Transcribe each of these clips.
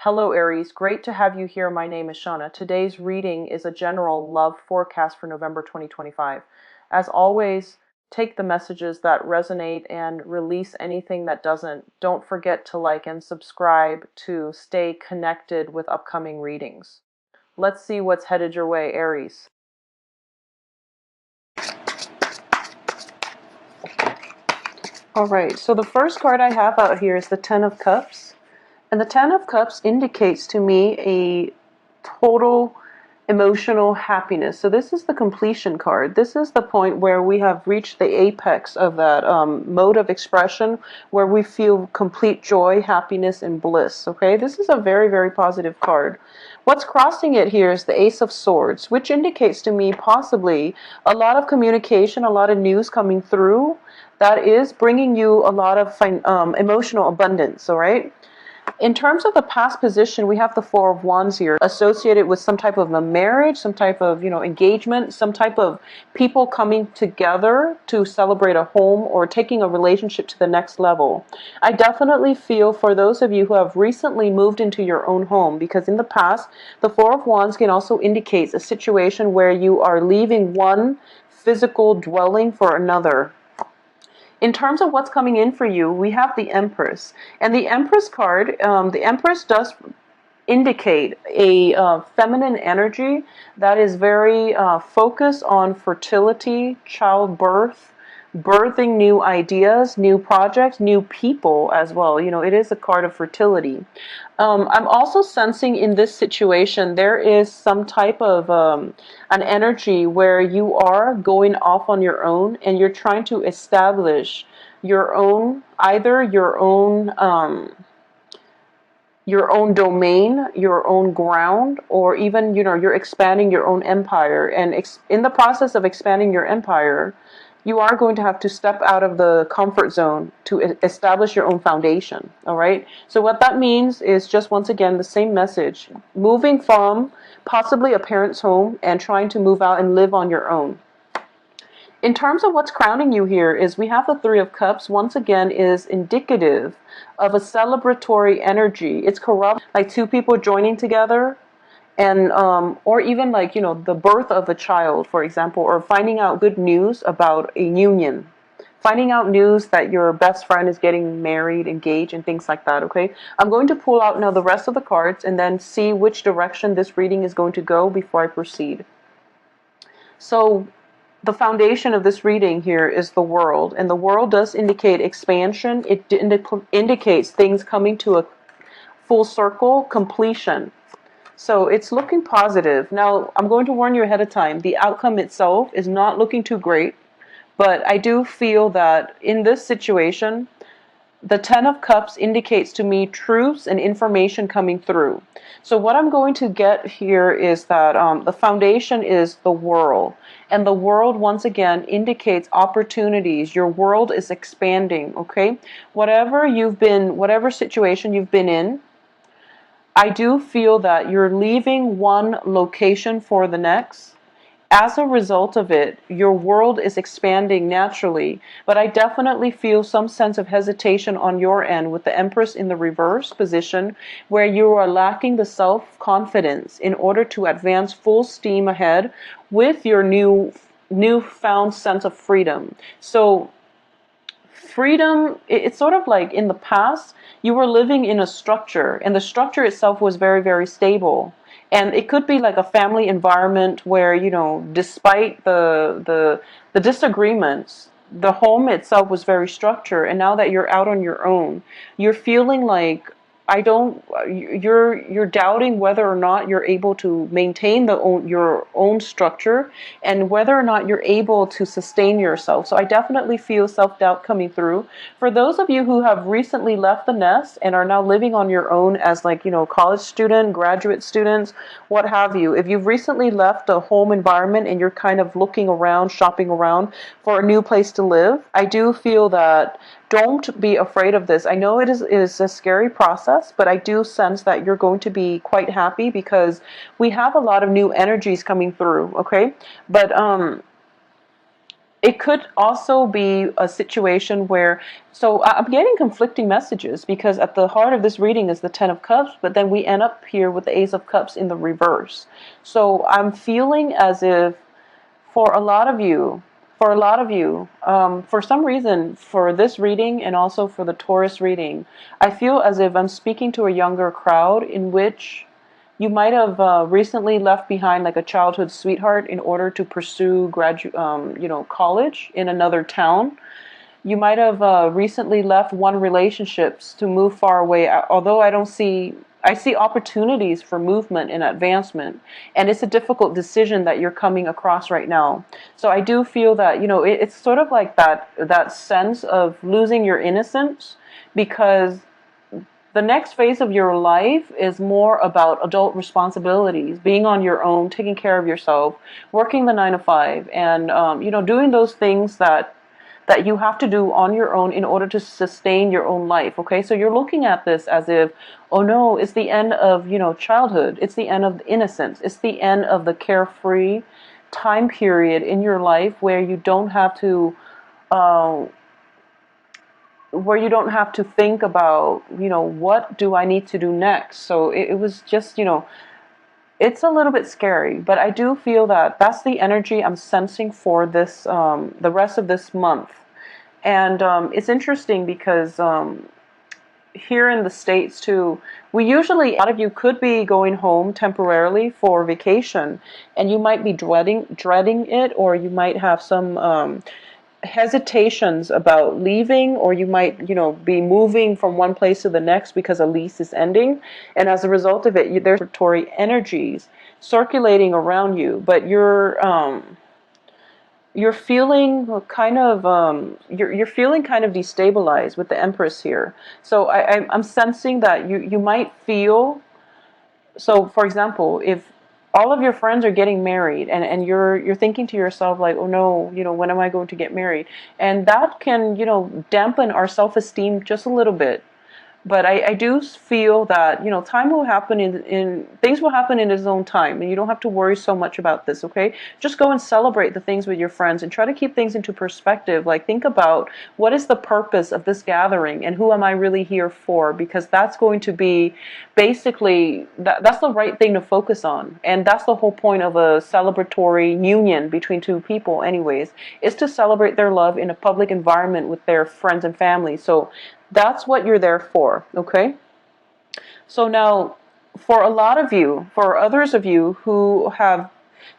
Hello Aries, great to have you here. My name is Shauna. Today's reading is a general love forecast for November 2025. As always, take the messages that resonate and release anything that doesn't. Don't forget to like and subscribe to stay connected with upcoming readings. Let's see what's headed your way, Aries. All right, so the first card I have out here is the Ten of Cups. And the Ten of Cups indicates to me a total emotional happiness. So this is the completion card. This is the point where we have reached the apex of that mode of expression where we feel complete joy, happiness, and bliss. Okay, this is a very, very positive card. What's crossing it here is the Ace of Swords, which indicates to me possibly a lot of communication, a lot of news coming through that is bringing you a lot of emotional abundance, all right? In terms of the past position, we have the Four of Wands here, associated with some type of a marriage, some type of, engagement, some type of people coming together to celebrate a home or taking a relationship to the next level. I definitely feel for those of you who have recently moved into your own home, because in the past, the Four of Wands can also indicate a situation where you are leaving one physical dwelling for another. In terms of what's coming in for you, we have the Empress. And the Empress card, the Empress does indicate a feminine energy that is very focused on fertility, childbirth, birthing new ideas, new projects, new people as well. It is a card of fertility. I'm also sensing in this situation there is some type of an energy where you are going off on your own and you're trying to establish your own, either your own domain, your own ground, or even, you're expanding your own empire. And in the process of expanding your empire, you are going to have to step out of the comfort zone to establish your own foundation, all right? So what that means is just, once again, the same message. Moving from possibly a parent's home and trying to move out and live on your own. In terms of what's crowning you here is we have the Three of Cups. Once again, is indicative of a celebratory energy. It's corrupt, like two people joining together, and or even like, the birth of a child, for example, or finding out good news about a union, finding out news that your best friend is getting married, engaged, and things like that. Okay, I'm going to pull out now the rest of the cards and then see which direction this reading is going to go before I proceed. So the foundation of this reading here is the World, and the World does indicate expansion. It indicates things coming to a full circle, completion. So it's looking positive. Now, I'm going to warn you ahead of time. The outcome itself is not looking too great, but I do feel that in this situation, the Ten of Cups indicates to me truths and information coming through. So what I'm going to get here is that the foundation is the World. And the World, once again, indicates opportunities. Your world is expanding, okay? Whatever situation you've been in, I do feel that you're leaving one location for the next. As a result of it, your world is expanding naturally, but I definitely feel some sense of hesitation on your end with the Empress in the reverse position, where you are lacking the self-confidence in order to advance full steam ahead with your newfound sense of freedom. So freedom, it's sort of like in the past, you were living in a structure, and the structure itself was very, very stable. And it could be like a family environment where, despite the disagreements, the home itself was very structured. And now that you're out on your own, you're feeling like you're doubting whether or not you're able to maintain your own structure and whether or not you're able to sustain yourself. So I definitely feel self-doubt coming through. For those of you who have recently left the nest and are now living on your own as college student, graduate students, what have you, if you've recently left a home environment and you're kind of looking around, shopping around for a new place to live, I do feel that don't be afraid of this. I know it is a scary process, but I do sense that you're going to be quite happy because we have a lot of new energies coming through, okay? But It could also be a situation where, so I'm getting conflicting messages because at the heart of this reading is the Ten of Cups, but then we end up here with the Ace of Cups in the reverse. So I'm feeling as if for a lot of you, for some reason, for this reading and also for the Taurus reading, I feel as if I'm speaking to a younger crowd in which you might have recently left behind like a childhood sweetheart in order to pursue college in another town. You might have recently left one relationships to move far away. Although I see opportunities for movement and advancement, and it's a difficult decision that you're coming across right now. So I do feel that it's sort of like that sense of losing your innocence, because the next phase of your life is more about adult responsibilities, being on your own, taking care of yourself, working the 9 to 5, and doing those things that you have to do on your own in order to sustain your own life. Okay, so you're looking at this as if, oh no, it's the end of childhood. It's the end of innocence. It's the end of the carefree time period in your life where you don't have to. Where you don't have to think about, what do I need to do next? So it was just, it's a little bit scary, but I do feel that that's the energy I'm sensing for this, the rest of this month. And it's interesting because here in the States too, a lot of you could be going home temporarily for vacation, and you might be dreading it, or you might have some hesitations about leaving, or you might be moving from one place to the next because a lease is ending, and as a result of it, there's respiratory energies circulating around you, but you're feeling kind of you're feeling kind of destabilized with the Empress here. So I'm sensing that you might feel, so for example, if all of your friends are getting married, and you're thinking to yourself like, oh no, when am I going to get married? And that can dampen our self-esteem just a little bit. But I do feel that time will happen in things will happen in its own time, and you don't have to worry so much about this. Okay, just go and celebrate the things with your friends and try to keep things into perspective. Like, think about what is the purpose of this gathering and who am I really here for, because that's going to be basically that's the right thing to focus on, and that's the whole point of a celebratory union between two people anyways, is to celebrate their love in a public environment with their friends and family. So that's what you're there for, okay? So now, for others of you who have,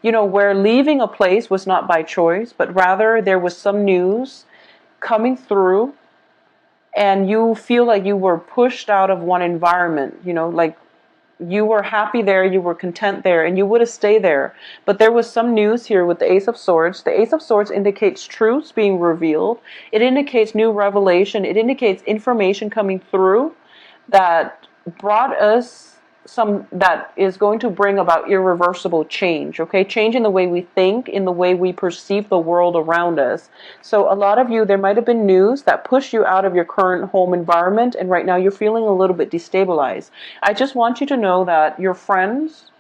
where leaving a place was not by choice, but rather there was some news coming through, and you feel like you were pushed out of one environment, like you were happy there, you were content there, and you would have stayed there. But there was some news here with the Ace of Swords. The Ace of Swords indicates truths being revealed. It indicates new revelation. It indicates information coming through that brought us that is going to bring about irreversible change, okay? Change in the way we think, in the way we perceive the world around us. So a lot of you, there might have been news that pushed you out of your current home environment, and right now you're feeling a little bit destabilized. I just want you to know that your friends,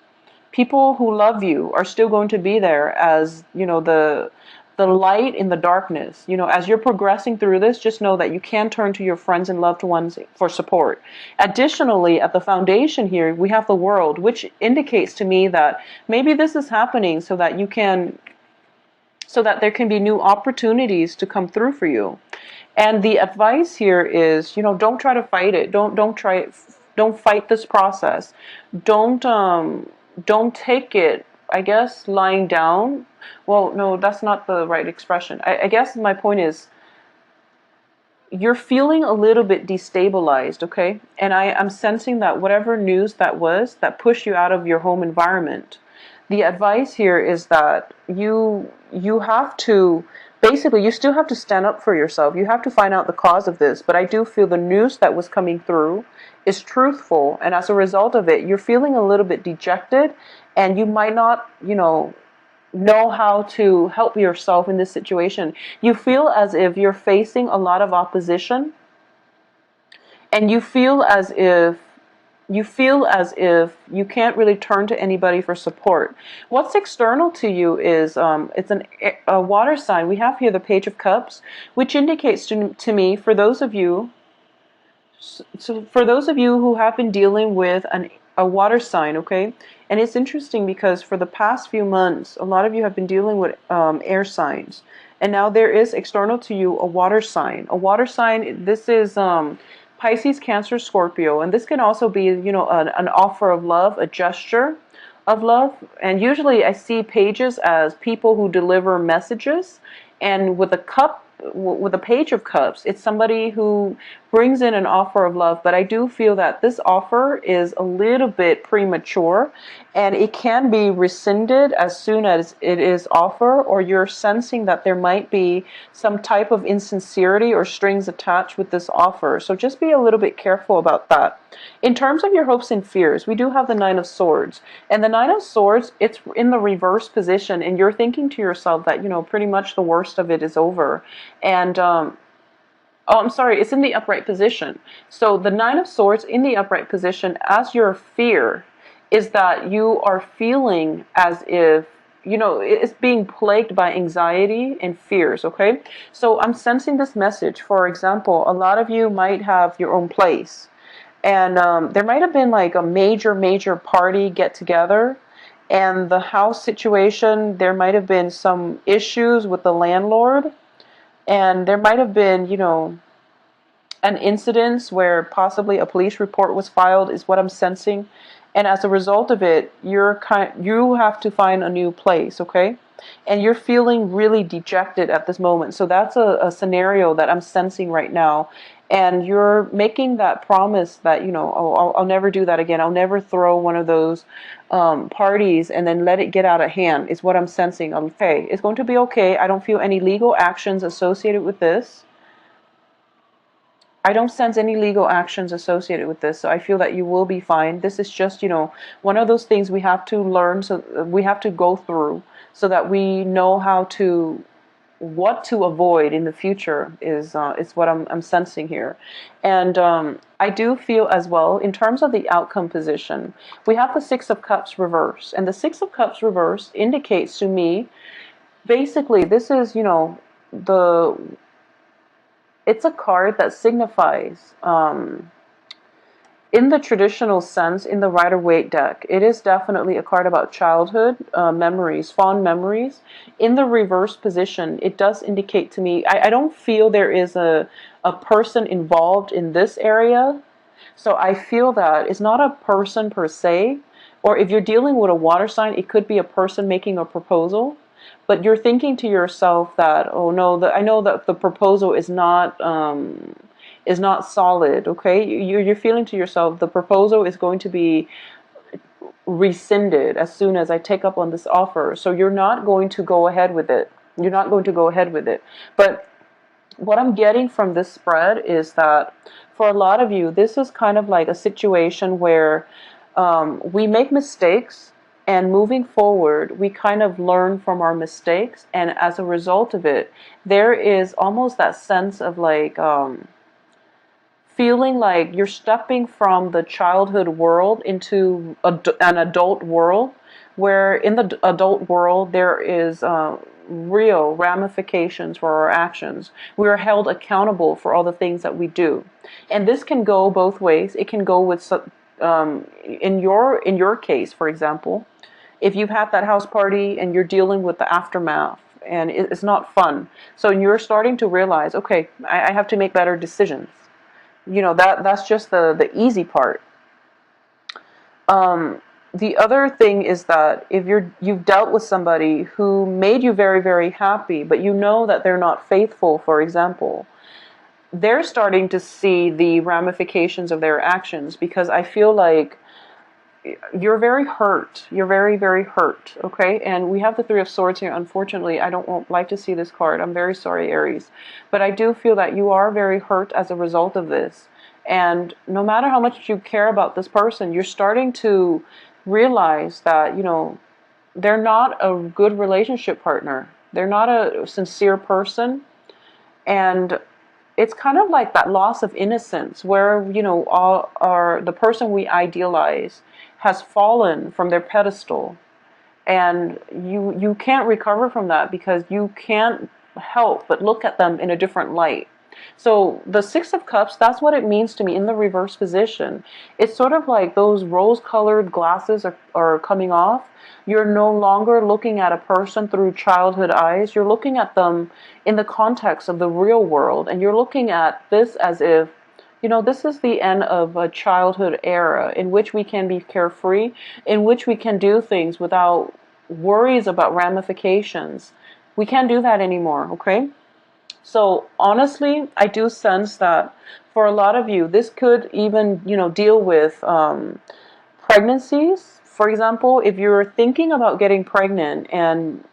people who love you, are still going to be there as, the light in the darkness. As you're progressing through this, just know that you can turn to your friends and loved ones for support. Additionally, at the foundation here, we have the World, which indicates to me that maybe this is happening so that there can be new opportunities to come through for you. And the advice here is, don't try to fight it. Don't fight this process. Don't take it, I guess, lying down. Well, no, that's not the right expression. I guess my point is, you're feeling a little bit destabilized, okay? And I'm sensing that whatever news that was that pushed you out of your home environment, the advice here is that you have to, basically, you still have to stand up for yourself. You have to find out the cause of this. But I do feel the news that was coming through is truthful. And as a result of it, you're feeling a little bit dejected. And you might not, know how to help yourself in this situation. You feel as if you're facing a lot of opposition. And you feel as if you feel as if you can't really turn to anybody for support. What's external to you is it's a water sign. We have here the Page of Cups, which indicates to me, for those of you, so for those of you who have been dealing with a water sign, okay, and it's interesting because for the past few months, a lot of you have been dealing with air signs, and now there is external to you a water sign. A water sign. This is Pisces, Cancer, Scorpio, and this can also be, an offer of love, a gesture of love. And usually, I see pages as people who deliver messages, and with a cup, with a Page of Cups, it's somebody who brings in an offer of love. But I do feel that this offer is a little bit premature, and it can be rescinded as soon as it is offered, or you're sensing that there might be some type of insincerity or strings attached with this offer. So just be a little bit careful about that. In terms of your hopes and fears, we do have the Nine of Swords. And the Nine of Swords, it's in the reverse position, and you're thinking to yourself that, pretty much the worst of it is over. And, oh, I'm sorry, it's in the upright position. So the Nine of Swords in the upright position, as your fear, is that you are feeling as if, it's being plagued by anxiety and fears, okay? So I'm sensing this message. For example, a lot of you might have your own place. And there might have been like a major party get together, and the house situation, there might have been some issues with the landlord, and there might have been, an incident where possibly a police report was filed, is what I'm sensing. And as a result of it, you have to find a new place, okay? And you're feeling really dejected at this moment. So that's a scenario that I'm sensing right now. And you're making that promise that, oh, I'll never do that again. I'll never throw one of those parties and then let it get out of hand, is what I'm sensing. Okay, it's going to be okay. I don't feel any legal actions associated with this. I don't sense any legal actions associated with this, so I feel that you will be fine. This is just, one of those things we have to learn, so we have to go through, so that we know what to avoid in the future is what I'm sensing here. And I do feel as well, in terms of the outcome position, we have the Six of Cups reverse, and the Six of Cups reverse indicates to me, basically, this is, it's a card that signifies, in the traditional sense, in the Rider-Waite deck, it is definitely a card about childhood memories, fond memories. In the reverse position, it does indicate to me, I don't feel there is a person involved in this area. So I feel that it's not a person per se, or if you're dealing with a water sign, it could be a person making a proposal. But you're thinking to yourself that, oh no, I know that the proposal is not solid. Okay, you're feeling to yourself the proposal is going to be rescinded as soon as I take up on this offer. So you're not going to go ahead with it. You're not going to go ahead with it. But what I'm getting from this spread is that for a lot of you, this is kind of like a situation where we make mistakes. And moving forward, we kind of learn from our mistakes. And as a result of it, there is almost that sense of like feeling like you're stepping from the childhood world into an adult world, where in the adult world there is real ramifications for our actions. We are held accountable for all the things that we do. And this can go both ways. It can go with in your case, for example, if you've had that house party and you're dealing with the aftermath and it's not fun, so you're starting to realize, okay, I have to make better decisions. That's just the easy part. The other thing is that if you've dealt with somebody who made you very, very happy, but you know that they're not faithful, for example, they're starting to see the ramifications of their actions, because I feel like you're very hurt. You're very, very hurt, okay? And we have the Three of Swords here. Unfortunately, I don't like to see this card. I'm very sorry, Aries. But I do feel that you are very hurt as a result of this. And no matter how much you care about this person, you're starting to realize that, they're not a good relationship partner. They're not a sincere person. And it's kind of like that loss of innocence where, all our the person we idealize has fallen from their pedestal, and you can't recover from that because you can't help but look at them in a different light. So the Six of Cups, that's what it means to me in the reverse position. It's sort of like those rose-colored glasses are coming off. You're no longer looking at a person through childhood eyes. You're looking at them in the context of the real world, and you're looking at this as if, this is the end of a childhood era in which we can be carefree, in which we can do things without worries about ramifications. We can't do that anymore, okay? So honestly, I do sense that for a lot of you, this could even, deal with pregnancies. For example, if you're thinking about getting pregnant, and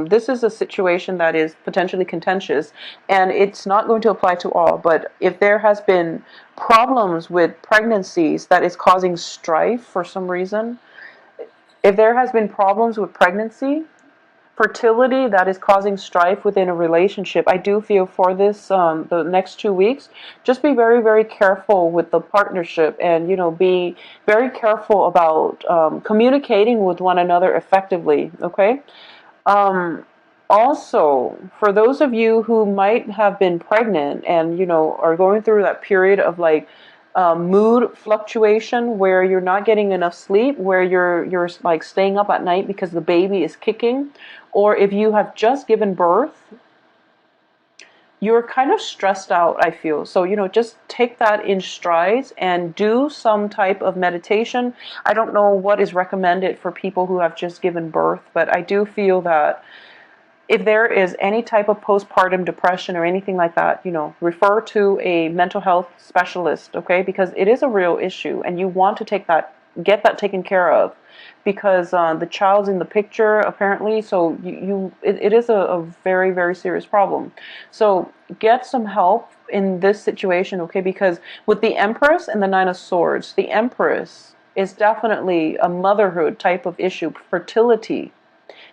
this is a situation that is potentially contentious, and it's not going to apply to all, but if there has been problems with pregnancies that is causing strife for some reason, if there has been problems with pregnancy, fertility that is causing strife within a relationship, I do feel for this the next 2 weeks, just be very, very careful with the partnership, and be very careful about communicating with one another effectively. Okay. Um, Also, for those of you who might have been pregnant and are going through that period of like mood fluctuation where you're not getting enough sleep, where you're like staying up at night because the baby is kicking, or if you have just given birth, you're kind of stressed out, I feel. So, just take that in strides and do some type of meditation. I don't know what is recommended for people who have just given birth, but I do feel that if there is any type of postpartum depression or anything like that, refer to a mental health specialist, okay? Because it is a real issue, and you want to get that taken care of, because the child's in the picture apparently. So it is a very, very serious problem. So get some help in this situation, okay? Because with the Empress and the Nine of Swords, the Empress is definitely a motherhood type of issue, fertility.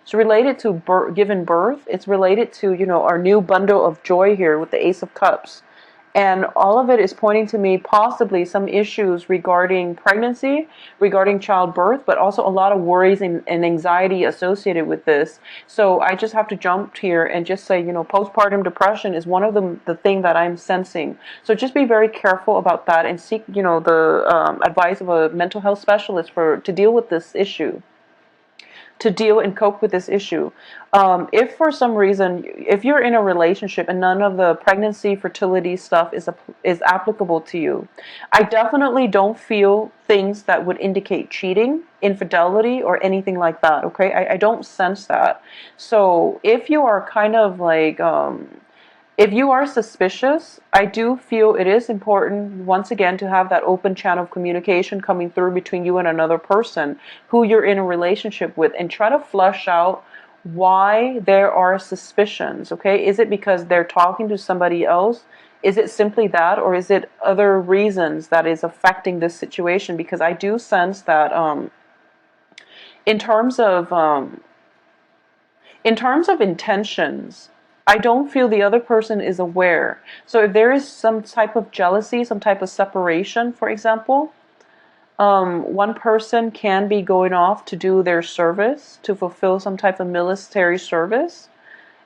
It's related to given birth. It's related to, our new bundle of joy here with the Ace of Cups. And all of it is pointing to me possibly some issues regarding pregnancy, regarding childbirth, but also a lot of worries and anxiety associated with this. So I just have to jump here and just say, postpartum depression is one of the thing that I'm sensing. So just be very careful about that and seek, the advice of a mental health specialist to deal with this issue, to deal and cope with this issue. If for some reason, if you're in a relationship and none of the pregnancy, fertility stuff is applicable to you, I definitely don't feel things that would indicate cheating, infidelity, or anything like that, okay? I don't sense that. So if you are kind of like, if you are suspicious, I do feel it is important, once again, to have that open channel of communication coming through between you and another person who you're in a relationship with, and try to flush out why there are suspicions, okay? Is it because they're talking to somebody else? Is it simply that, or is it other reasons that is affecting this situation? Because I do sense that in terms of intentions, I don't feel the other person is aware. So if there is some type of jealousy, some type of separation, for example, one person can be going off to do their service, to fulfill some type of military service,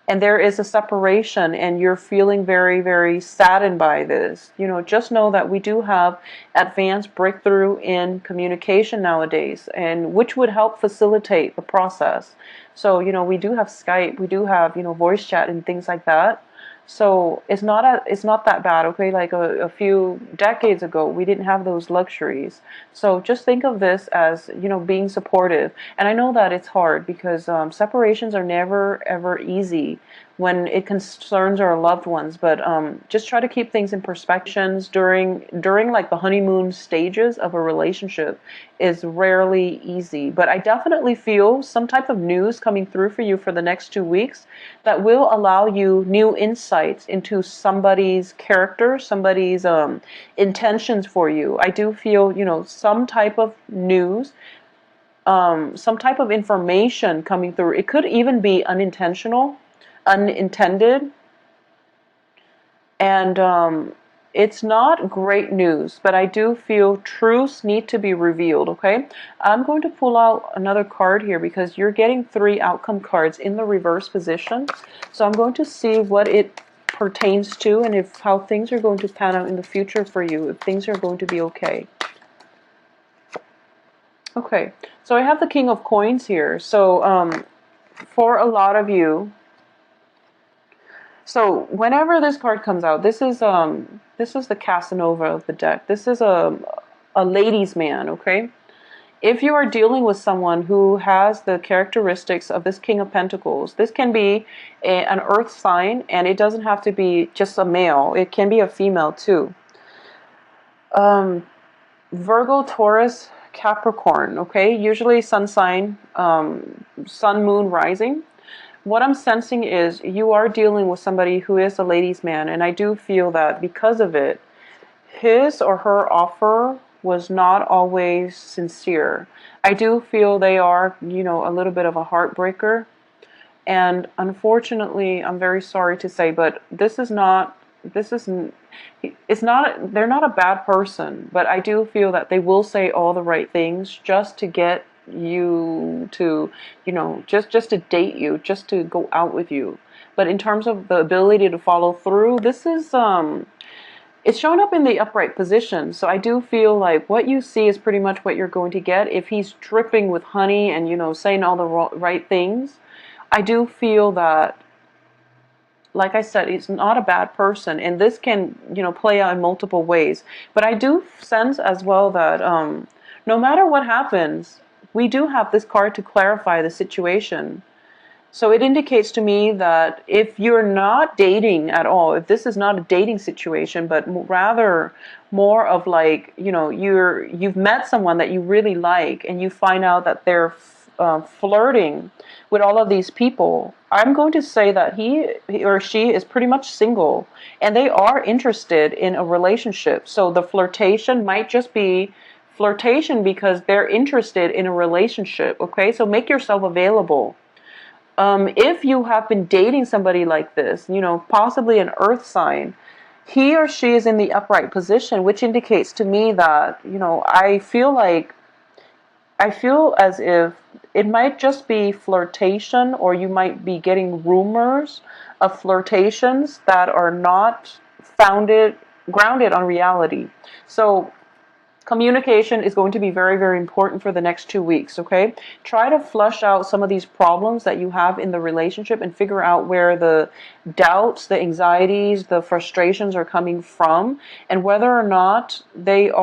and there is a separation, and you're feeling very, very saddened by this. Just know that we do have advanced breakthrough in communication nowadays, and which would help facilitate the process. So, we do have Skype, we do have, voice chat and things like that. So it's not that bad, okay? Like a few decades ago, we didn't have those luxuries. So just think of this as, being supportive. And I know that it's hard because separations are never, ever easy when it concerns our loved ones. But just try to keep things in perspective. During like the honeymoon stages of a relationship is rarely easy. But I definitely feel some type of news coming through for you for the next 2 weeks that will allow you new insights into somebody's character, somebody's intentions for you. I do feel, some type of news, some type of information coming through. It could even be unintentional, unintended, And it's not great news, but I do feel truths need to be revealed, okay? I'm going to pull out another card here because you're getting 3 outcome cards in the reverse position. So I'm going to see what it pertains to and if how things are going to pan out in the future for you, if things are going to be okay. Okay, so I have the King of Coins here. So for a lot of you, so whenever this card comes out, this is the Casanova of the deck. This is a ladies' man, okay? If you are dealing with someone who has the characteristics of this King of Pentacles, this can be an earth sign, and it doesn't have to be just a male. It can be a female too. Virgo, Taurus, Capricorn, okay? Usually sun sign, sun, moon, rising. What I'm sensing is you are dealing with somebody who is a ladies' man, and I do feel that because of it, his or her offer was not always sincere. I do feel they are, a little bit of a heartbreaker. And unfortunately, I'm very sorry to say, but they're not a bad person, but I do feel that they will say all the right things just to get you to, just to date you, just to go out with you. But in terms of the ability to follow through, this is, it's shown up in the upright position. So I do feel like what you see is pretty much what you're going to get. If he's dripping with honey and, saying all the right things, I do feel that, like I said, he's not a bad person, and this can, play out in multiple ways. But I do sense as well that no matter what happens, we do have this card to clarify the situation. So it indicates to me that if you're not dating at all, if this is not a dating situation, but rather more of like, you've met someone that you really like, and you find out that they're flirting with all of these people, I'm going to say that he or she is pretty much single, and they are interested in a relationship. So the flirtation might just be flirtation because they're interested in a relationship, okay? So make yourself available. If you have been dating somebody like this, possibly an earth sign, he or she is in the upright position, which indicates to me that, I feel as if it might just be flirtation, or you might be getting rumors of flirtations that are not grounded on reality. So communication is going to be very, very important for the next 2 weeks, okay? Try to flush out some of these problems that you have in the relationship and figure out where the doubts, the anxieties, the frustrations are coming from, and whether or not they are